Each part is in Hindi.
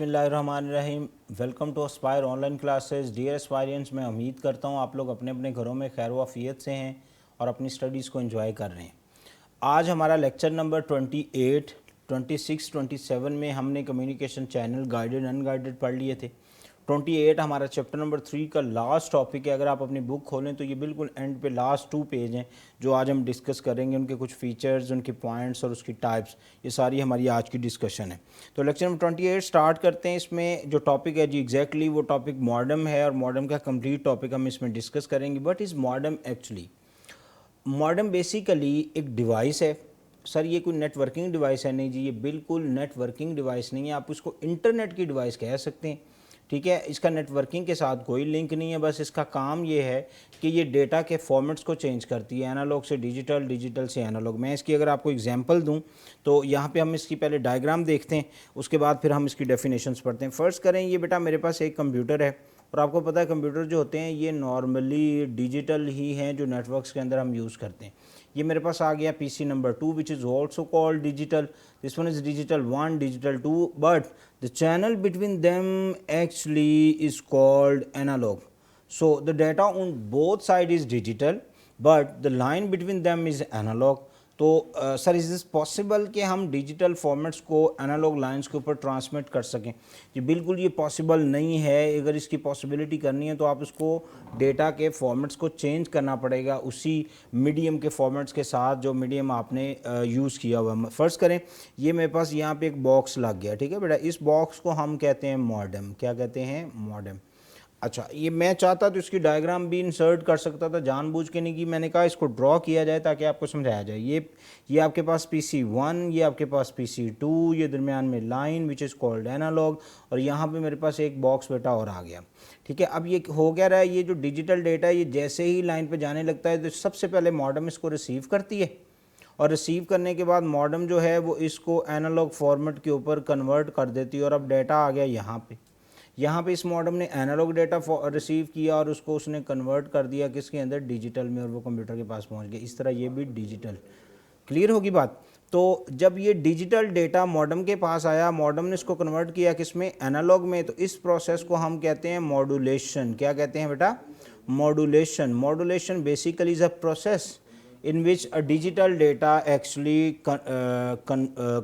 बिस्मिल्लाहिर्रहमानिर्रहीम। Welcome to Aspire online classes. Dear aspirants, मैं उम्मीद करता हूँ आप लोग अपने अपने घरों में खैर वाफियत से हैं और अपनी स्टडीज़ को एंजॉय कर रहे हैं। आज हमारा लेक्चर नंबर 28, 26, 27 में हमने कम्युनिकेशन चैनल गाइडेड अनगाइडेड पढ़ लिए थे। 28 हमारा चैप्टर नंबर 3 का लास्ट टॉपिक है। अगर आप अपनी बुक खोलें तो ये बिल्कुल एंड पे लास्ट 2 पेज हैं जो आज हम डिस्कस करेंगे। उनके कुछ फीचर्स, उनके पॉइंट्स और उसकी टाइप्स, ये सारी हमारी आज की डिस्कशन है। तो लेक्चर नंबर 28 स्टार्ट करते हैं। इसमें जो टॉपिक है जी एग्जैक्टली वो टॉपिक मॉडेम है और मॉडेम का कंप्लीट टॉपिक हम इसमें डिस्कस करेंगे। But is modem actually? Modem basically एक डिवाइस है। सर ये कोई नेटवर्किंग डिवाइस है? नहीं जी, ये बिल्कुल नेटवर्किंग डिवाइस नहीं है। आप उसको इंटरनेट की डिवाइस कह सकते हैं, ठीक है। इसका नेटवर्किंग के साथ कोई लिंक नहीं है। बस इसका काम ये है कि ये डेटा के फॉर्मेट्स को चेंज करती है, एनालॉग से डिजिटल, डिजिटल से एनालॉग। मैं इसकी अगर आपको एग्जांपल दूं तो यहाँ पे हम इसकी पहले डायग्राम देखते हैं, उसके बाद फिर हम इसकी डेफिनेशंस पढ़ते हैं। फर्स्ट करें, ये बेटा मेरे पास एक कंप्यूटर है और आपको पता है कंप्यूटर जो होते हैं ये नॉर्मली डिजिटल ही हैं जो नेटवर्क्स के अंदर हम यूज़ करते हैं। ये मेरे पास आ गया PC number 2 which is also called digital. This one is digital 1, digital 2, but the channel between them actually is called analog. So the data on both sides is digital but the line between them is analog. तो सर इज़ दिस पॉसिबल कि हम डिजिटल फॉर्मेट्स को एनालॉग लाइंस के ऊपर ट्रांसमिट कर सकें? जी बिल्कुल ये पॉसिबल नहीं है। अगर इसकी पॉसिबिलिटी करनी है तो आप उसको डेटा के फॉर्मेट्स को चेंज करना पड़ेगा उसी मीडियम के फॉर्मेट्स के साथ जो मीडियम आपने यूज़ किया हुआ है। फ़र्ज़ करें ये मेरे पास यहाँ पे एक बॉक्स लग गया, ठीक है बेटा। इस बॉक्स को हम कहते हैं मॉडेम। क्या कहते हैं? मॉडेम। अच्छा, ये मैं चाहता तो इसकी डायग्राम भी इंसर्ट कर सकता था, जानबूझ के नहीं की। मैंने कहा इसको ड्रॉ किया जाए ताकि आपको समझाया जाए। ये आपके पास PC1, ये आपके पास PC2, ये दरमियान में line which is called analogue, और यहाँ पे मेरे पास एक बॉक्स बेटा और आ गया, ठीक है। अब ये हो क्या रहा है, ये जो डिजिटल डेटा ये जैसे ही लाइन पे जाने लगता है तो सबसे पहले मॉडेम इसको रिसीव करती है और रिसीव करने के बाद मॉडेम जो है वो इसको एनालॉग फॉर्मेट के ऊपर कन्वर्ट कर देती है। और अब डेटा आ गया यहाँ पे इस मॉडेम ने एनालॉग डेटा रिसीव किया और उसको उसने कन्वर्ट कर दिया किसके अंदर? डिजिटल में, और वो कंप्यूटर के पास पहुँच गया। इस तरह ये भी डिजिटल। क्लियर होगी बात? तो जब ये डिजिटल डेटा मॉडेम के पास आया, मॉडेम ने इसको कन्वर्ट किया किस में? एनालॉग में। तो इस प्रोसेस को हम कहते हैं मॉड्यूलेशन। क्या कहते हैं बेटा? Modulation. Modulation basically is a process in which a digital data actually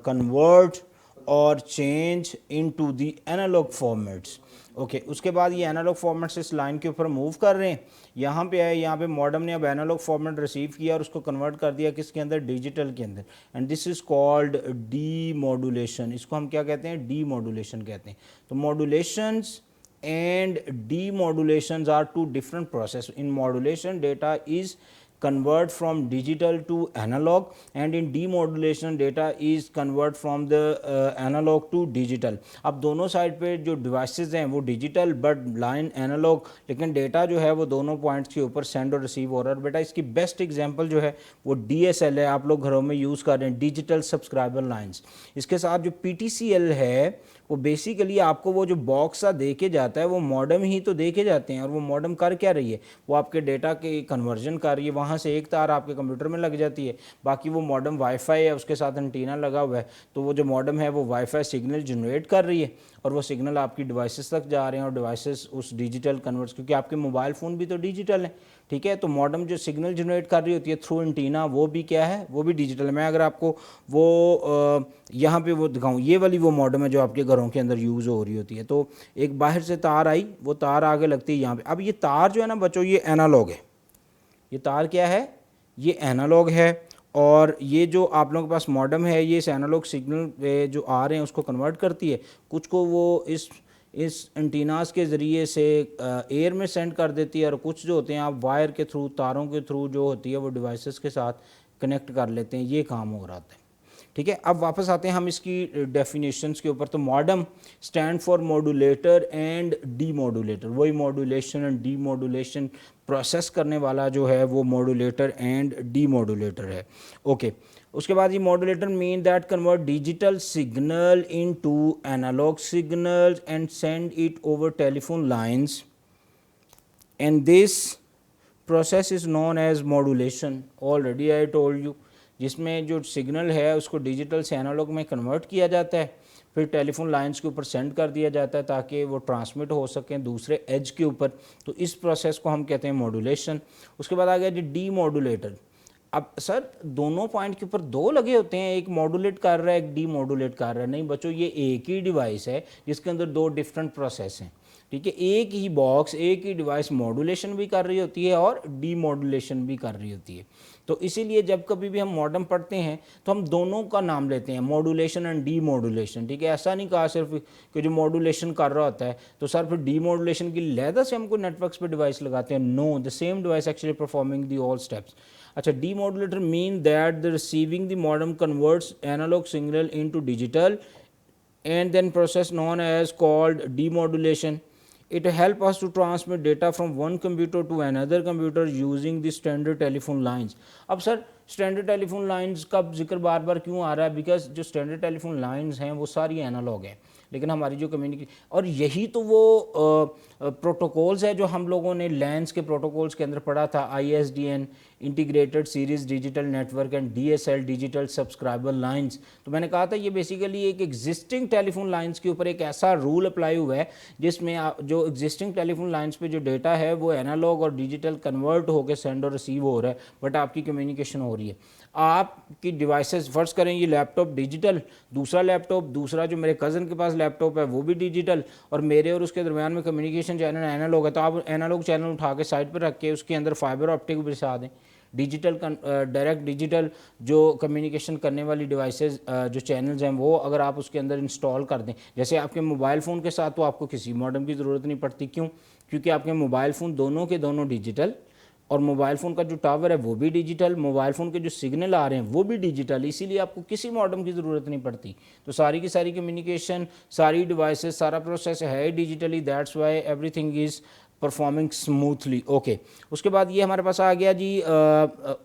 convert or change into the analog formats. Okay उसके बाद ये एनालॉग फॉर्मेट्स इस लाइन के ऊपर मूव कर रहे हैं। यहाँ पे आए, यहाँ पे मॉडेम ने अब एनालॉग फॉर्मेट रिसीव किया और उसको कन्वर्ट कर दिया किसके अंदर? डिजिटल के अंदर। And this is called D modulation. इसको हम क्या कहते हैं? डी मॉड्यूलेशन कहते हैं। तो मॉड्यूलेशंस and demodulations are two different processes. In modulation, data is convert from digital to analog, and in demodulation data is convert from the analog to digital. अब दोनों साइड पे जो डिवाइसेस हैं वो डिजिटल बट लाइन एनालॉग, लेकिन डेटा जो है वो दोनों पॉइंट्स के ऊपर सेंड और रिसीव हो रहा है। बेटा इसकी बेस्ट एग्जांपल जो है वो DSL है, आप लोग घरों में यूज़ कर रहे हैं, डिजिटल सब्सक्राइबर लाइंस। इसके साथ जो PTCL है वो बेसिकली आपको वो जो बॉक्स सा दे के जाता है वो मॉडेम ही तो दे के जाते हैं। और वो मॉडेम कर क्या रही है? वो आपके डेटा के कन्वर्जन कर रही है। वहाँ से एक तार आपके कंप्यूटर में लग जाती है, बाकी वो मॉडेम वाईफाई है, उसके साथ एंटीना लगा हुआ है। तो वो जो मॉडेम है वो वाईफाई सिग्नल जनरेट कर रही है और वो सिग्नल आपकी डिवाइसेस तक जा रहे हैं और डिवाइसेस उस डिजिटल कन्वर्ट्स, क्योंकि आपके मोबाइल फ़ोन भी तो डिजिटल है, ठीक है। तो मॉडेम जो सिग्नल जनरेट कर रही होती है थ्रू एंटीना, वो भी क्या है? वो भी डिजिटल है। मैं अगर आपको वो यहाँ पे वो दिखाऊँ, ये वाली वो मॉडेम है जो आपके घरों के अंदर यूज़ हो रही होती है। तो एक बाहर से तार आई, वो तार आगे लगती है यहाँ पे। अब ये तार जो है ना बच्चों, ये एनालॉग है। ये तार क्या है? ये एनालॉग है। और ये जो आप लोगों के पास मॉडेम है ये इस एनालॉग सिग्नल जो आ रहे हैं उसको कन्वर्ट करती है। कुछ को वो इस एंटीनास के ज़रिए से एयर में सेंड कर देती है, और कुछ जो होते हैं आप वायर के थ्रू, तारों के थ्रू जो होती है वो डिवाइसेस के साथ कनेक्ट कर लेते हैं। ये काम हो रहा है, ठीक है। अब वापस आते हैं हम इसकी डेफिनेशंस के ऊपर। तो modem stand for modulator and demodulator. वही मॉड्यूलेशन एंड डीमॉड्यूलेशन प्रोसेस करने वाला जो है वो मॉड्यूलेटर एंड डीमॉड्यूलेटर है। ओके उसके बाद ये modulator mean that convert digital signal into analogue signal and send it over telephone lines, and this process is known as modulation. Already I told you, जिसमें जो सिग्नल है उसको डिजिटल से एनालॉग में कन्वर्ट किया जाता है। फिर टेलीफोन लाइंस के ऊपर सेंड कर दिया जाता है ताकि वो ट्रांसमिट हो सकें दूसरे एज के ऊपर। तो इस प्रोसेस को हम कहते हैं मॉड्यूलेशन। उसके बाद आ गया जी डी मॉड्यूलेटर। अब सर दोनों पॉइंट के ऊपर दो लगे होते हैं, एक मॉड्यूलेट कर रहा है एक डी मॉड्यूलेट कर रहा है। नहीं बच्चों, ये एक ही डिवाइस है जिसके अंदर दो डिफरेंट प्रोसेस हैं, ठीक है। एक ही बॉक्स, एक ही डिवाइस मॉड्यूलेशन भी कर रही होती है और डी मॉड्यूलेशन भी कर रही होती है। तो इसीलिए जब कभी भी हम मॉडम पढ़ते हैं तो हम दोनों का नाम लेते हैं, मॉड्यूलेशन एंड डी मॉड्यूलेशन, ठीक है। ऐसा नहीं कहा सिर्फ कि जो मॉड्यूलेशन कर रहा होता है तो सर फिर डी मॉड्यूलेशन की लहदा से हमको नेटवर्क्स पे डिवाइस लगाते हैं। No, the same device actually performing the all steps. अच्छा, demodulator mean that the receiving the modem converts analogue signal into digital and then process known as called demodulation. It helps us to transmit data from one computer to another computer using the standard telephone lines. अब सर स्टैंडर्ड टेलीफोन लाइंस का जिक्र बार बार क्यों आ रहा है? बिकॉज जो स्टैंडर्ड टेलीफोन लाइंस हैं वो सारी एनालॉग हैं, लेकिन हमारी जो कम्युनिकेशन, और यही तो वो प्रोटोकॉल्स है जो हम लोगों ने लैंस के प्रोटोकॉल्स के अंदर पढ़ा था, ISDN integrated series digital network and DSL digital subscriber lines. तो मैंने कहा था ये बेसिकली एक एग्जिस्टिंग टेलीफोन लाइंस के ऊपर एक ऐसा रूल अप्लाई हुआ है जिसमें जो एग्जिस्टिंग टेलीफोन लाइंस पे जो डेटा है वो एनालॉग और डिजिटल कन्वर्ट होकर सेंड और रिसीव हो रहा है, बट आपकी कम्युनिकेशन हो रही है। आपकी डिवाइसेस, फर्ज करें ये लैपटॉप डिजिटल, दूसरा लैपटॉप, दूसरा जो मेरे कज़न के पास लैपटॉप है वो भी डिजिटल, और मेरे और उसके दरमियान में कम्युनिकेशन चैनल एनालॉग है। तो आप एनालॉग चैनल उठा के साइड पर रख के उसके अंदर फाइबर ऑप्टिक भी बिछा दें, डिजिटल डायरेक्ट डिजिटल जो कम्युनिकेशन करने वाली डिवाइसेस जो चैनल्स हैं वो अगर आप उसके अंदर इंस्टॉल कर दें, जैसे आपके मोबाइल फ़ोन के साथ, तो आपको किसी मॉडम की ज़रूरत नहीं पड़ती। क्यों? क्योंकि आपके मोबाइल फ़ोन दोनों के दोनों डिजिटल, और मोबाइल फ़ोन का जो टावर है वो भी डिजिटल, मोबाइल फ़ोन के जो सिग्नल आ रहे हैं वो भी डिजिटल, इसीलिए आपको किसी मॉडम की ज़रूरत नहीं पड़ती। तो सारी की सारी कम्युनिकेशन, सारी डिवाइसेस, सारा प्रोसेस है digitally, that's why everything is performing smoothly. Okay, उसके बाद ये हमारे पास आ गया जी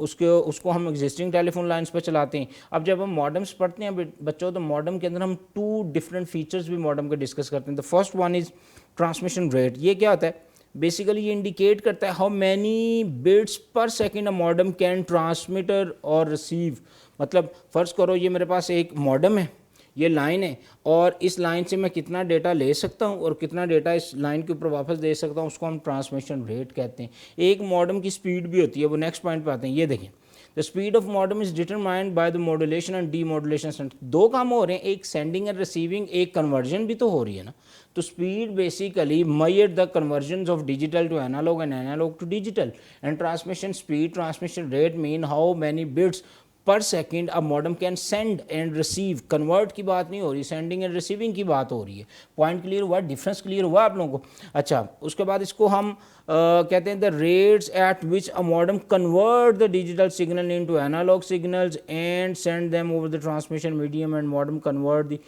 उसको हम एग्जिस्टिंग टेलीफोन लाइंस पर चलाते हैं। अब जब हम मॉडम्स पढ़ते हैं बच्चों, तो मॉडम के अंदर हम 2 डिफरेंट फीचर्स भी मॉडम के डिस्कस करते हैं। The first one is transmission rate. ये क्या होता है? बेसिकली ये इंडिकेट करता है how many bits per second a modem can transmitter और रिसीव। मतलब फ़र्ज़ करो ये मेरे पास एक मॉडम है, ये लाइन है, और इस लाइन से मैं कितना डेटा ले सकता हूँ और कितना डेटा इस लाइन के ऊपर वापस दे सकता हूँ, उसको हम ट्रांसमिशन रेट कहते हैं। एक मॉडम की स्पीड भी होती है, वो नेक्स्ट पॉइंट पे आते हैं। ये देखें, the speed of modem is determined by the modulation and demodulation. 2 काम हो रहे हैं, एक सेंडिंग एंड रिसीविंग, एक कन्वर्जन भी तो हो रही है ना। तो speed basically measure the conversion of digital to analogue and analogue to digital, and transmission speed, transmission rate mean how many bits per second a modem can send and receive. Convert की बात नहीं हो रही, सेंडिंग एंड रिसीविंग की बात हो रही है। पॉइंट क्लियर हुआ? डिफरेंस क्लियर हुआ आप लोगों को? अच्छा, उसके बाद इसको हम कहते हैं the rates at which a modem convert the digital signal into analogue signals and send them over the transmission medium, and modem convert the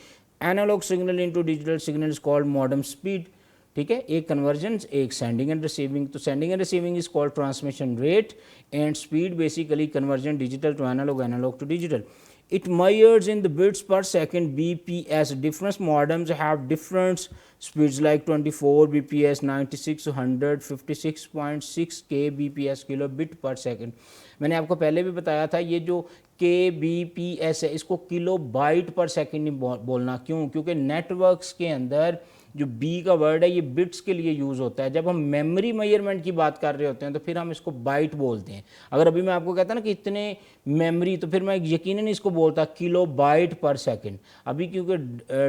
analogue signal into digital signal is called modem speed. ठीक है, एक कन्वर्जन, एक सेंडिंग एंड रिसीविंग। तो sending and receiving is called transmission rate, and speed basically conversion digital to analogue, analogue to digital. It measures in the bits per second bps. Different modems have different speeds like 24 bps, 96, 100, 56.6 kbps, kilobit per second. मैंने आपको पहले भी बताया था ये जो kbps है इसको किलो बाइट पर सेकंड नहीं बोलना। क्यों? क्योंकि नेटवर्क्स के अंदर जो बी का वर्ड है ये बिट्स के लिए यूज़ होता है। जब हम मेमोरी मेजरमेंट की बात कर रहे होते हैं तो फिर हम इसको बाइट बोलते हैं। अगर अभी मैं आपको कहता ना कि इतने मेमोरी, तो फिर मैं यकीनन इसको बोलता किलो बाइट पर सेकंड। अभी क्योंकि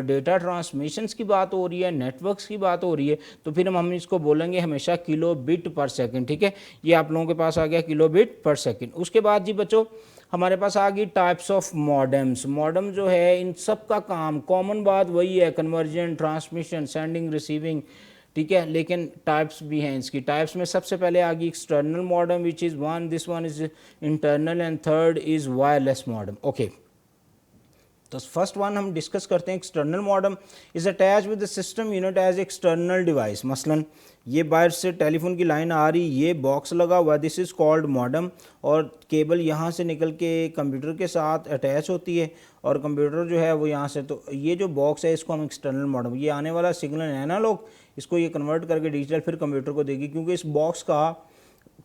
डेटा ट्रांसमिशंस की बात हो रही है, नेटवर्क्स की बात हो रही है, तो फिर हम इसको बोलेंगे हमेशा किलो बिट पर सेकंड। ठीक है, ये आप लोगों के पास आ गया किलो बिट पर सेकंड। उसके बाद जी बच्चों हमारे पास आ गई टाइप्स ऑफ मॉडेम्स। मॉडेम जो है इन सब का काम, कॉमन बात वही है, कन्वर्जन, ट्रांसमिशन, सेंडिंग, रिसीविंग। ठीक है, लेकिन टाइप्स भी हैं इसकी। टाइप्स में सबसे पहले आ गई external modem which is one, this one is internal, and third is wireless modem. Okay, तो फर्स्ट वन हम डिस्कस करते हैं। External modem is attach with the system unit as external device. मसलन ये बाहर से टेलीफोन की लाइन आ रही, ये बॉक्स लगा हुआ, दिस इज़ कॉल्ड मॉडेम, और केबल यहाँ से निकल के कंप्यूटर के साथ अटैच होती है, और कंप्यूटर जो है वो यहाँ से, तो ये जो बॉक्स है इसको हम एक्सटर्नल मॉडेम, ये आने वाला सिग्नल एनालॉग, इसको ये कन्वर्ट करके डिजिटल फिर कंप्यूटर को देगी, क्योंकि इस बॉक्स का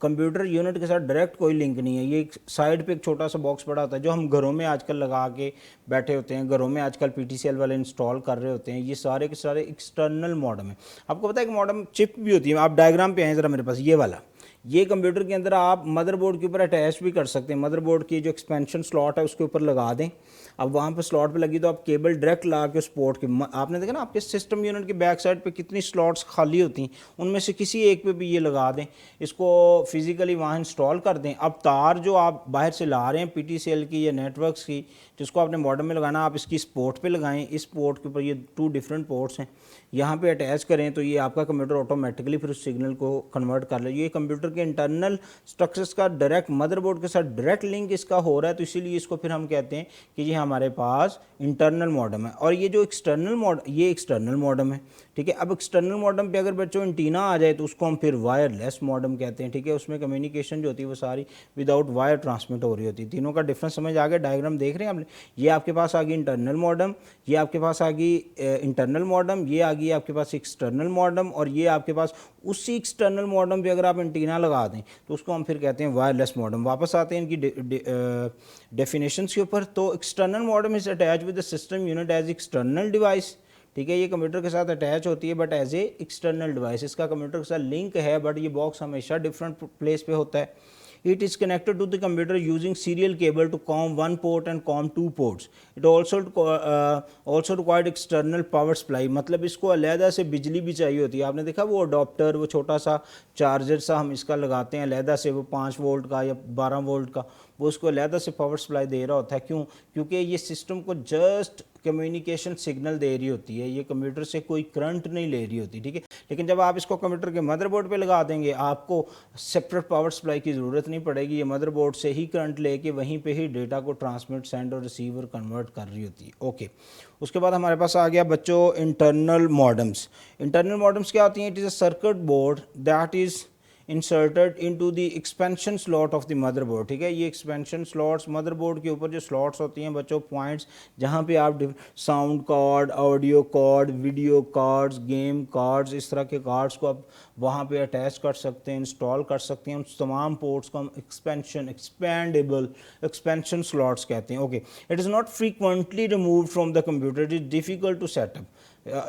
कंप्यूटर यूनिट के साथ डायरेक्ट कोई लिंक नहीं है। ये एक साइड पे एक छोटा सा बॉक्स पड़ा होता है जो हम घरों में आजकल लगा के बैठे होते हैं, घरों में आजकल PTCL वाले इंस्टॉल कर रहे होते हैं। ये सारे के सारे एक्सटर्नल मॉडम है। आपको पता है कि मॉडम चिप भी होती है। आप डायग्राम पे आए ज़रा मेरे पास, ये वाला, ये कंप्यूटर के अंदर आप मदरबोर्ड के ऊपर अटैच भी कर सकते हैं। मदरबोर्ड की जो एक्सपेंशन स्लॉट है उसके ऊपर लगा दें। अब वहाँ पर स्लॉट पे लगी तो आप केबल डायरेक्ट ला के उस पोर्ट के, आपने देखा ना आपके सिस्टम यूनिट की बैक साइड पे कितनी स्लॉट्स खाली होती हैं, उनमें से किसी एक पे भी ये लगा दें, इसको फिजिकली वहाँ इंस्टॉल कर दें। अब तार जो आप बाहर से ला रहे हैं PTCL की या नेटवर्क्स की, जिसको आपने मॉडम में लगाना, आप इसकी इस पोर्ट पे लगाएं। इस पोर्ट के ऊपर ये 2 डिफरेंट पोर्ट्स हैं, यहाँ पे अटैच करें तो ये आपका कंप्यूटर ऑटोमेटिकली फिर उस सिग्नल को कन्वर्ट कर ले। ये कंप्यूटर के इंटरनल स्ट्रक्चर्स का डायरेक्ट मदरबोर्ड के साथ डायरेक्ट लिंक इसका हो रहा है, तो इसीलिए इसको फिर हम कहते हैं कि ये हमारे पास इंटरनल मॉडम है। और ये जो ये एक्सटर्नल मॉडम है, ठीक है। अब एक्सटर्नल मॉडम पे अगर बच्चों एंटीना आ जाए तो उसको हम फिर वायरलेस मॉडम कहते हैं, ठीक है। उसमें कम्युनिकेशन जो होती है वो सारी विदाउट वायर ट्रांसमिट हो रही होती है। तीनों का डिफरेंस समझ आ गया। डायग्राम देख रहे हैं आपने, ये आपके पास आ गई इंटरनल मॉडम, ये आपके पास आ गई इंटरनल मॉडम, ये आ गई आपके पास एक्सटर्नल मॉडम, और ये आपके पास उसी एक्सटर्नल मॉडम पे अगर आप एंटीना लगा दें तो उसको हम फिर कहते हैं वायरलेस मॉडम। वापस आते हैं इनकी डेफिनेशंस के ऊपर। तो external modem is attach with the system unit as external device, ठीक है। ये कंप्यूटर के साथ अटैच होती है but as a external device, इसका कंप्यूटर के साथ लिंक है बट ये बॉक्स हमेशा डिफरेंट प्लेस पे होता है। It is connected to the computer using serial cable to COM1 port and COM2 ports. It also required external power supply, मतलब इसको अलहदा से बिजली भी चाहिए होती है। आपने देखा वो अडोप्टर, वो छोटा सा चार्जर सा हम इसका लगाते हैं अलहदा से, वो 5 वोल्ट का या 12 वोल्ट का, वो उसको अलहदा से पावर सप्लाई दे रहा होता है। क्यों? क्योंकि ये सिस्टम को जस्ट कम्युनिकेशन सिग्नल दे रही होती है, ये कंप्यूटर से कोई करंट नहीं ले रही होती, ठीक है। लेकिन जब आप इसको कंप्यूटर के मदरबोर्ड पे लगा देंगे, आपको सेपरेट पावर सप्लाई की ज़रूरत नहीं पड़ेगी। ये मदरबोर्ड से ही करंट लेके वहीं पे ही डेटा को ट्रांसमिट, सेंड और रिसीव और कन्वर्ट कर रही होती है। ओके, उसके बाद हमारे पास आ गया बच्चों इंटरनल मॉडम्स। इंटरनल मॉडम्स क्या होती हैं? It is a circuit board that is inserted into the expansion slot of the motherboard, ठीक है। ये एक्सपेंशन स्लॉट्स मदरबोर्ड के ऊपर जो स्लॉट्स होती हैं बच्चों, पॉइंट्स, जहाँ पे आप sound card, audio card, video cards, game cards, इस तरह के कार्ड्स को आप वहाँ पे अटैच कर सकते हैं, इंस्टॉल कर सकते हैं। उन तमाम पोर्ट्स को हम एक्सपेंडेबल एक्सपेंशन स्लॉट्स कहते हैं। Okay, it is not frequently removed from the computer, it is difficult to set up.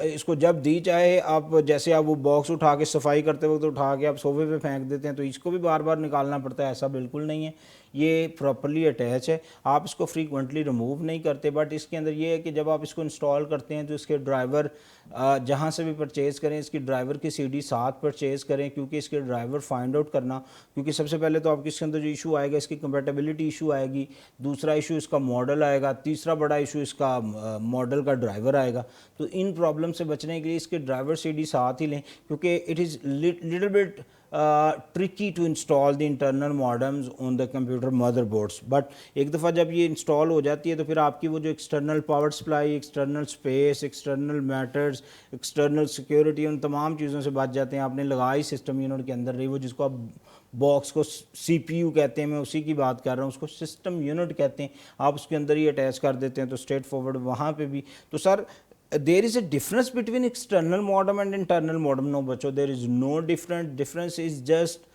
इसको जब दी चाहे आप, जैसे आप वो बॉक्स उठा के सफाई करते वक्त उठा के आप सोफे पे फेंक देते हैं तो इसको भी बार बार निकालना पड़ता है, ऐसा बिल्कुल नहीं है। ये प्रॉपर्ली अटैच है, आप इसको फ्रीक्वेंटली रिमूव नहीं करते। बट इसके अंदर ये है कि जब आप इसको इंस्टॉल करते हैं तो इसके ड्राइवर जहाँ से भी परचेज़ करें, इसकी ड्राइवर की CD साथ परचेज़ करें, क्योंकि इसके ड्राइवर फाइंड आउट करना, क्योंकि सबसे पहले तो आपके इसके अंदर जो इशू आएगा इसकी कंपैटिबिलिटी इशू आएगी, दूसरा इशू इसका मॉडल आएगा, तीसरा बड़ा इशू इसका मॉडल का ड्राइवर आएगा। तो इन प्रॉब्लम से बचने के लिए इसके ड्राइवर CD साथ ही लें, क्योंकि it is little bit tricky to install the internal modems on the computer motherboards, but एक दफ़ा जब ये इंस्टॉल हो जाती है तो फिर आपकी वो जो external power supply, external space, external matters, external security, उन तमाम चीज़ों से बच जाते हैं। आपने लगाई सिस्टम यूनिट के अंदर रही, वो जिसको आप बॉक्स को CPU कहते हैं, मैं उसी की बात कर रहा हूँ, उसको सिस्टम यूनिट कहते हैं। आप उसके अंदर ही अटैच कर देते हैं तो स्ट्रेट फॉरवर्ड वहाँ पे भी। तो sir there is a difference between external modem and internal modem? No बच्चों, there is no difference is just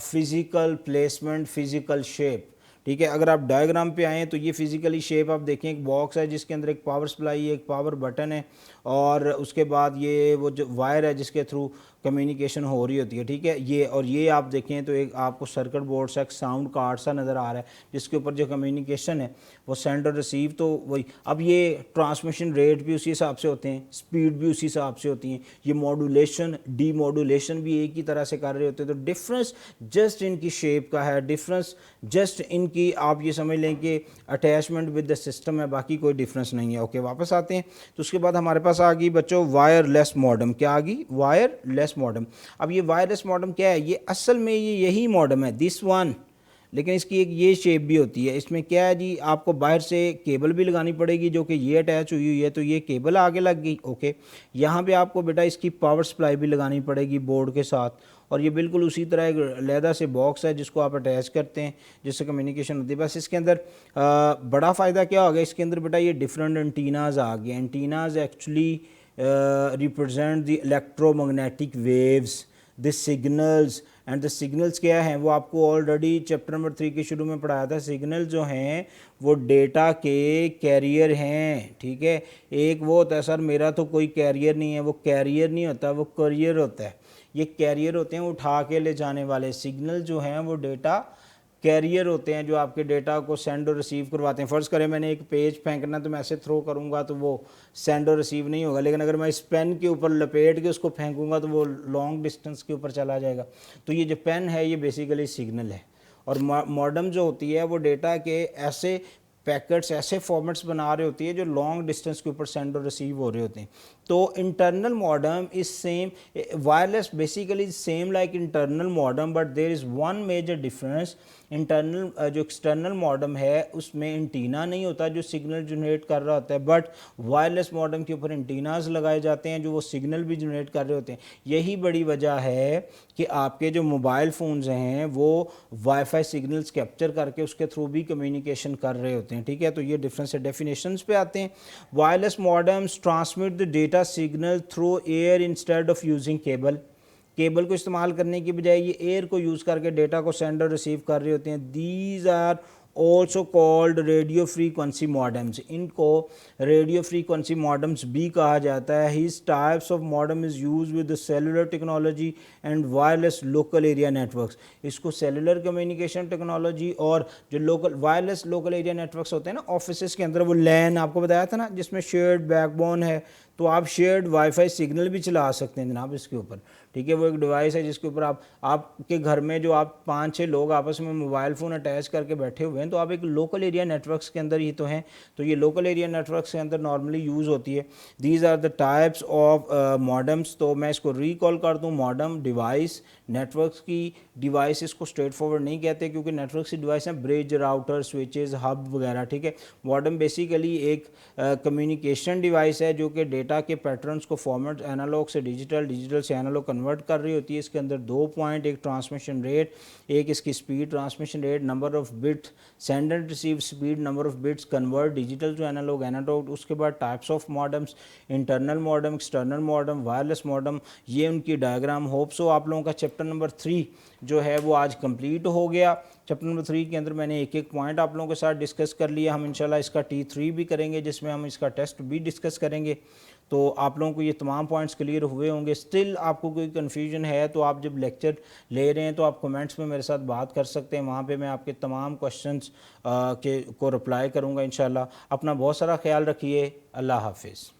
physical placement, physical shape, ठीक है। अगर आप डायग्राम पे आएँ तो ये फिजिकली शेप आप देखें, एक बॉक्स है जिसके अंदर एक पावर सप्लाई है, एक पावर बटन है, और उसके बाद ये वो जो वायर है जिसके थ्रू कम्युनिकेशन हो रही होती है, ठीक है। ये और ये आप देखें तो एक आपको सर्किट बोर्ड सा, एक साउंड कार्ड सा नज़र आ रहा है जिसके ऊपर जो कम्युनिकेशन है वो सेंड और रिसीव, तो वही। अब ये ट्रांसमिशन रेट भी उसी हिसाब से होते हैं, स्पीड भी उसी हिसाब से होती हैं, ये मॉड्यूलेशन डीमॉड्यूलेशन भी एक ही तरह से कर रहे होते हैं। तो डिफरेंस जस्ट इनकी शेप का है, डिफरेंस जस्ट इनकी आप ये समझ लें कि अटैचमेंट विद द सिस्टम है, बाकी कोई डिफरेंस नहीं है। ओके, वापस आते हैं। तो उसके बाद हमारे पास आ गई बच्चों वायरलेस मॉडम। क्या आ गई? Wireless modem. अब ये वायरलेस मॉडम क्या है? ये असल में ये यही मॉडम है, दिस वन, लेकिन इसकी एक ये शेप भी होती है। इसमें क्या है जी, आपको बाहर से केबल भी लगानी पड़ेगी जो कि ये अटैच हुई है, तो ये केबल आगे लग गई। ओके, यहाँ पे आपको बेटा इसकी पावर सप्लाई भी लगानी पड़ेगी बोर्ड के साथ, और ये बिल्कुल उसी तरह एक अलहदा से बॉक्स है जिसको आप अटैच करते हैं, जिससे कम्युनिकेशन होती है। बस इसके अंदर बड़ा फ़ायदा क्या हो गया, इसके अंदर बेटा ये डिफरेंट एंटीनाज आ गए। Antennas actually represent the electromagnetic waves, the signals and the signals क्या हैं वो आपको ऑलरेडी चैप्टर नंबर 3 के शुरू में पढ़ाया था। सिग्नल जो हैं वो डेटा के कैरियर हैं, ठीक है। एक वो होता है सर मेरा तो कोई कैरियर नहीं है, वो कैरियर नहीं होता, वो करियर होता है। ये कैरियर होते हैं उठा के ले जाने वाले। सिग्नल जो हैं वो डेटा कैरियर होते हैं जो आपके डेटा को सेंड और रिसीव करवाते हैं। फ़र्ज़ करें मैंने एक पेज फेंकना तो मैं ऐसे थ्रो करूंगा तो वो सेंड और रिसीव नहीं होगा, लेकिन अगर मैं इस पेन के ऊपर लपेट के उसको फेंकूंगा तो वो लॉन्ग डिस्टेंस के ऊपर चला जाएगा। तो ये जो पेन है ये बेसिकली सिग्नल है। और मॉडेम जो होती है वो डेटा के ऐसे पैकेट्स, ऐसे फॉर्मेट्स बना रहे होती है जो लॉन्ग डिस्टेंस के ऊपर सेंड और रिसीव हो रहे होते हैं। तो internal modem is same, wireless basically same like internal modem, but there is one major difference. Internal जो एक्सटर्नल मॉडेम है उसमें एंटीना नहीं होता जो सिग्नल जनरेट कर रहा होता है, बट वायरलेस मॉडेम के ऊपर एंटीनाज लगाए जाते हैं जो वो सिग्नल भी जनरेट कर रहे होते हैं। यही बड़ी वजह है कि आपके जो मोबाइल फ़ोन्स हैं वो वाईफाई सिग्नल्स कैप्चर करके उसके थ्रू भी कम्युनिकेशन कर रहे होते हैं, ठीक है। तो ये डिफरेंस है। डेफिनेशंस पे आते हैं। Wireless modems transmit the data signal through air instead of using cable. Cable को इस्तेमाल करने की बजाय ये एयर को यूज़ करके डेटा को सेंड और रिसीव कर रहे होते हैं। These are also called radio frequency modems. इनको रेडियो फ्रीक्वेंसी मॉडेम्स भी कहा जाता है। These types of modem is use with the cellular technology and wireless local area networks. इसको सेलुलर कम्युनिकेशन टेक्नोलॉजी और जो local wireless local area networks होते हैं ना ऑफिस के अंदर, वो लैन आपको बताया था ना जिसमें शेयर्ड बैकबोन है, तो आप शेयर्ड वाईफाई सिग्नल भी चला सकते हैं जनाब इसके ऊपर, ठीक है। वो एक डिवाइस है जिसके ऊपर आपके घर में जो आप 5-6 लोग आपस में मोबाइल फ़ोन अटैच करके बैठे हुए हैं तो आप एक लोकल एरिया नेटवर्क्स के अंदर ही तो हैं। तो ये लोकल एरिया नेटवर्क्स के अंदर नॉर्मली यूज़ होती है। These are the types of modems. तो मैं इसको रिकॉल कर दूँ, मॉडेम डिवाइस, नेटवर्क्स की डिवाइस इसको स्ट्रेट फॉरवर्ड नहीं कहते क्योंकि नेटवर्क्स की डिवाइस हैं ब्रिज, राउटर, स्विचेस, हब वगैरह, ठीक है। मॉडेम बेसिकली एक कम्युनिकेशन डिवाइस है जो कि डेटा के पैटर्न्स को फॉर्मेट एनालॉग से डिजिटल, डिजिटल से एनालॉग कन्वर्ट कर रही होती है। इसके अंदर 2 पॉइंट, एक ट्रांसमिशन रेट, एक इसकी speed, transmission rate, number of bit, send and receive speed, number of bits, convert digital to analogue, analogue. उसके बाद types of modems, internal modem, external modem, wireless modem, ये उनकी डायग्राम। होप सो आप लोगों का चैप्टर नंबर 3 जो है वो आज कंप्लीट हो गया। चैप्टर नंबर 3 के अंदर मैंने एक एक पॉइंट आप लोगों के साथ डिस्कस कर लिया। हम इंशाल्लाह इसका T3 भी करेंगे जिसमें हम इसका टेस्ट भी डिस्कस करेंगे। तो आप लोगों को ये तमाम पॉइंट्स क्लियर हुए होंगे। स्टिल आपको कोई कन्फ्यूजन है तो आप जब लेक्चर ले रहे हैं तो आप कमेंट्स में मेरे साथ बात कर सकते हैं, वहाँ पे मैं आपके तमाम क्वेश्चंस को रिप्लाई करूँगा इंशाल्लाह। अपना बहुत सारा ख्याल रखिए। अल्लाह हाफिज़।